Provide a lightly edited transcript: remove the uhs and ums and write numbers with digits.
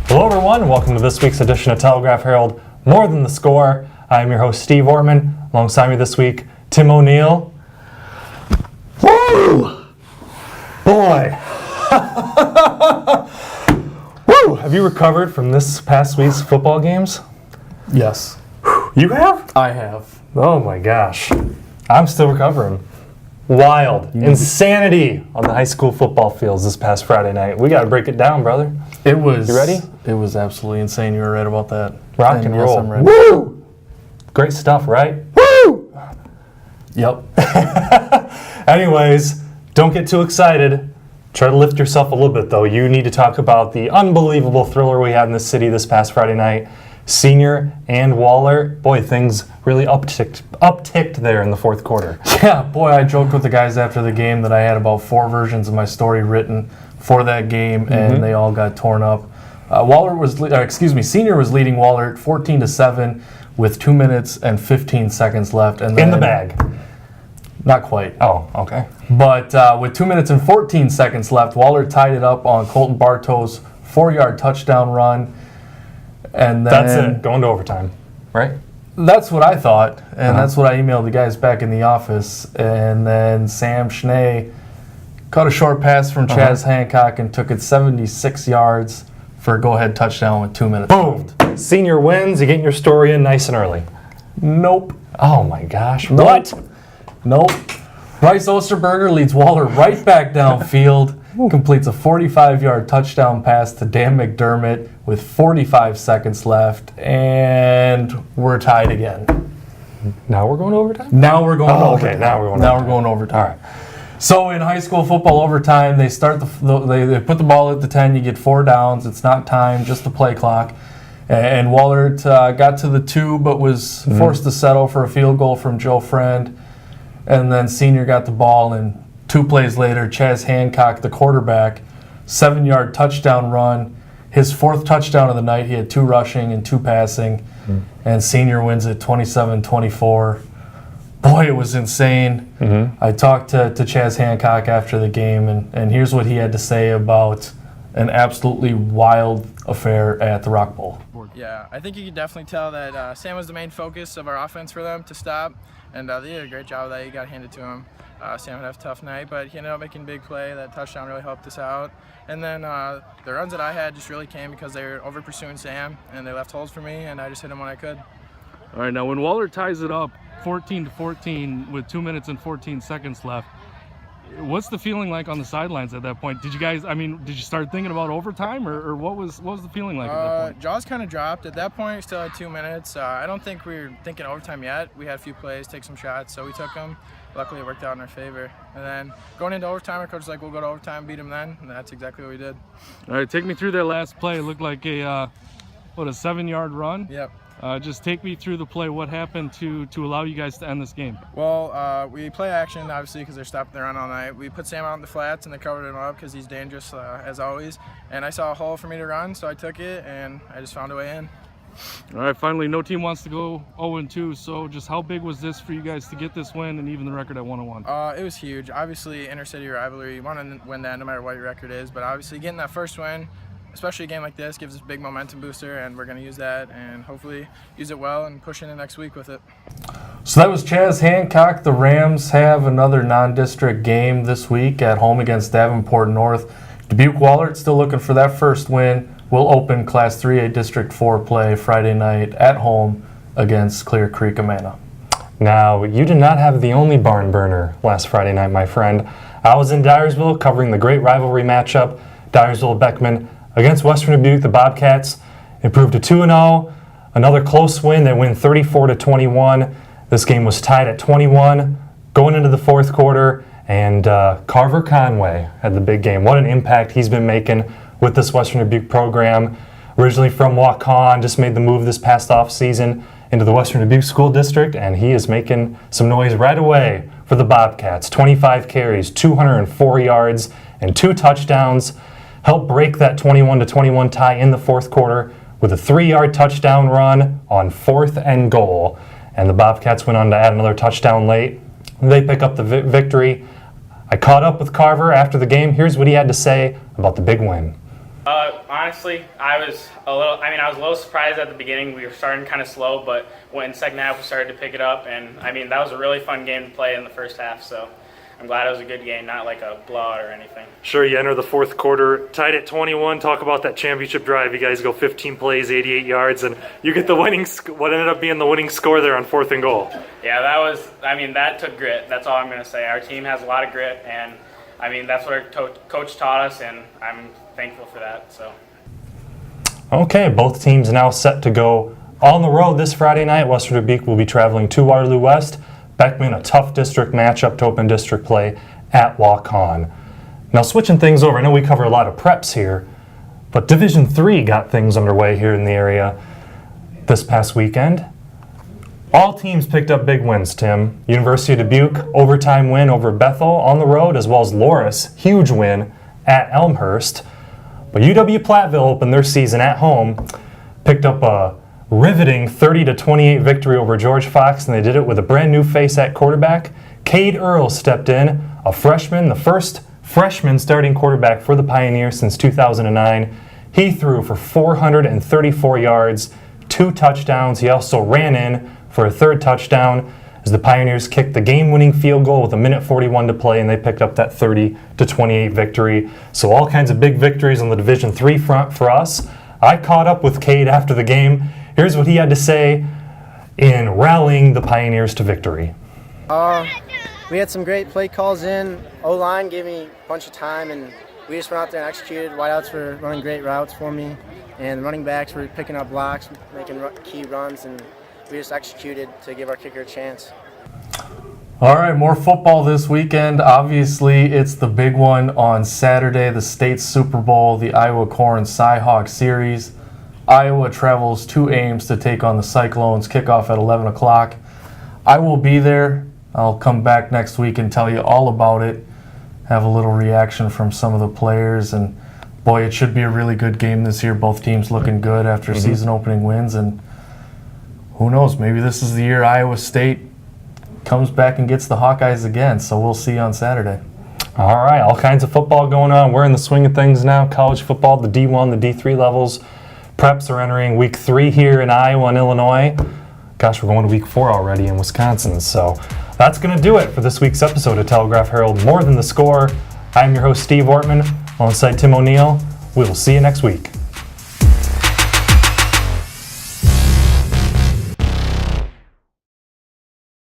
Hello everyone, and welcome to this week's edition of Telegraph Herald, More Than the Score. I am your host, Steve-Ortman. Alongside me this week, Tim-Oneill. Woo! Boy! Woo! Have you recovered from this past week's football games? Yes. You have? I have. Oh my gosh. I'm still recovering. Wild. Insanity on the high school football fields this past Friday night. We got to break it down, brother. It was. You ready? It was absolutely insane. You were right about that. Rock and roll. Yes, I'm ready. Woo! Great stuff, right? Woo! Yep. Anyways, don't get too excited. Try to lift yourself a little bit, though. You need to talk about the unbelievable thriller we had in the city this past Friday night. Senior and Waller. Boy, things really upticked there in the fourth quarter. Yeah, boy, I joked with the guys after the game that I had about 4 versions of my story written for that game, and they all got torn up. Senior was leading Waller 14-7 with 2 minutes and 15 seconds left. And then, in the bag. Not quite. Oh, okay. But with 2 minutes and 14 seconds left, Waller tied it up on Colton Bartow's 4-yard touchdown run. And then, that's it, going to overtime, right? That's what I thought, and that's what I emailed the guys back in the office. And then Sam Schnee caught a short pass from Chaz Hancock and took it 76 yards for a go-ahead touchdown with 2 minutes left. Boom! Senior wins, you getting your story in nice and early. Nope. Oh my gosh. Nope. What? Nope. Bryce Osterberger leads Waller right back downfield, completes a 45-yard touchdown pass to Dan McDermott with 45 seconds left, and we're tied again. Now we're going to overtime? Now we're going to overtime. Okay, now we're going to overtime. All right. So in high school football overtime, they start they put the ball at the 10. You get 4 downs. It's not time, just the play clock. And Waller got to the 2, but was forced to settle for a field goal from Joe Friend. And then Senior got the ball, and 2 plays later, Chaz Hancock, the quarterback, 7-yard touchdown run. His 4th touchdown of the night. He had 2 rushing and 2 passing. And Senior wins it 27-24. Boy, it was insane. I talked to Chaz Hancock after the game, and here's what he had to say about an absolutely wild affair at the Rock Bowl. Yeah, I think you could definitely tell that Sam was the main focus of our offense for them to stop, and they did a great job of that. He got handed to him. Sam had a tough night, but he ended up making a big play. That touchdown really helped us out. And then the runs that I had just really came because they were over-pursuing Sam, and they left holes for me, and I just hit them when I could. All right, now when Waller ties it up 14-14 with 2 minutes and 14 seconds left, what's the feeling like on the sidelines at that point? Did you start thinking about overtime, or what was the feeling like at that point? Jaws kind of dropped. At that point, we still had 2 minutes. I don't think we were thinking overtime yet. We had a few plays, take some shots, so we took them. Luckily, it worked out in our favor. And then going into overtime, our coach was like, we'll go to overtime, beat them then, and that's exactly what we did. All right, take me through that last play. It looked like a 7-yard run? Yep. Just take me through the play. What happened to allow you guys to end this game? Well, we play action, obviously, because they're stopping the run all night. We put Sam out in the flats, and they covered him up because he's dangerous, as always. And I saw a hole for me to run, so I took it, and I just found a way in. All right, finally, no team wants to go 0-2, so just how big was this for you guys to get this win and even the record at 1-1? It was huge. Obviously, inter-city rivalry, you want to win that no matter what your record is, but obviously getting that first win, especially a game like this, gives us a big momentum booster, and we're going to use that and hopefully use it well and push into next week with it. So that was Chaz Hancock. The Rams have another non-district game this week at home against Davenport North. Dubuque Waller still looking for that first win. We'll open Class 3A District 4 play Friday night at home against Clear Creek Amana. Now, you did not have the only barn burner last Friday night, my friend. I was in Dyersville covering the great rivalry matchup, Dyersville-Beckman against Western Dubuque. The Bobcats improved to 2-0. Another close win. They win 34-21. This game was tied at 21 going into the fourth quarter, and Carver Conway had the big game. What an impact he's been making with this Western Dubuque program. Originally from Waukon, just made the move this past offseason into the Western Dubuque School District, and he is making some noise right away for the Bobcats. 25 carries, 204 yards, and 2 touchdowns. Helped break that 21-21 tie in the fourth quarter with a 3-yard touchdown run on 4th and goal. And the Bobcats went on to add another touchdown late. They pick up the victory. I caught up with Carver after the game. Here's what he had to say about the big win. Honestly, I was a little surprised at the beginning. We were starting kind of slow, but when second half we started to pick it up, and that was a really fun game to play in the first half. So I'm glad it was a good game, not like a blowout or anything. Sure, you enter the fourth quarter tied at 21. Talk about that championship drive. You guys go 15 plays, 88 yards, and you get the what ended up being the winning score there on 4th and goal. Yeah, that took grit. That's all I'm going to say. Our team has a lot of grit, and that's what our coach taught us, and I'm thankful for that. So. Okay, both teams now set to go on the road this Friday night. Western Dubuque will be traveling to Waterloo West. Beckman, a tough district matchup to open district play at Waukon. Now switching things over, I know we cover a lot of preps here, but Division III got things underway here in the area this past weekend. All teams picked up big wins, Tim. University of Dubuque, overtime win over Bethel on the road, as well as Loris, huge win at Elmhurst. But uw-Platteville opened their season at home, picked up a riveting 30-28 victory over George Fox, and they did it with a brand new face at quarterback. Cade Earl stepped in, a freshman, the first freshman starting quarterback for the Pioneers since 2009. He threw for 434 yards, 2 touchdowns. He also ran in for a 3rd touchdown as the Pioneers kicked the game-winning field goal with 1:41 to play, and they picked up that 30-28 victory. So all kinds of big victories on the Division III front for us. I caught up with Cade after the game. Here's what he had to say in rallying the Pioneers to victory. We had some great play calls in. O-line gave me a bunch of time, and we just went out there and executed. Wideouts were running great routes for me, and running backs were picking up blocks, making key runs, and we just executed to give our kicker a chance. All right, more football this weekend. Obviously, it's the big one on Saturday, the state Super Bowl, the Iowa Corn Cyhawk Series. Iowa travels to Ames to take on the Cyclones. Kickoff at 11 o'clock. I will be there. I'll come back next week and tell you all about it. Have a little reaction from some of the players. And boy, it should be a really good game this year. Both teams looking good after season opening wins. And who knows, maybe this is the year Iowa State comes back and gets the Hawkeyes again. So we'll see you on Saturday. All right, all kinds of football going on. We're in the swing of things now. College football, the D1, the D3 levels. Preps are entering week 3 here in Iowa and Illinois. Gosh, we're going to week 4 already in Wisconsin. So that's going to do it for this week's episode of Telegraph Herald More Than the Score. I'm your host, Steve Ortman, alongside Tim O'Neill. We will see you next week.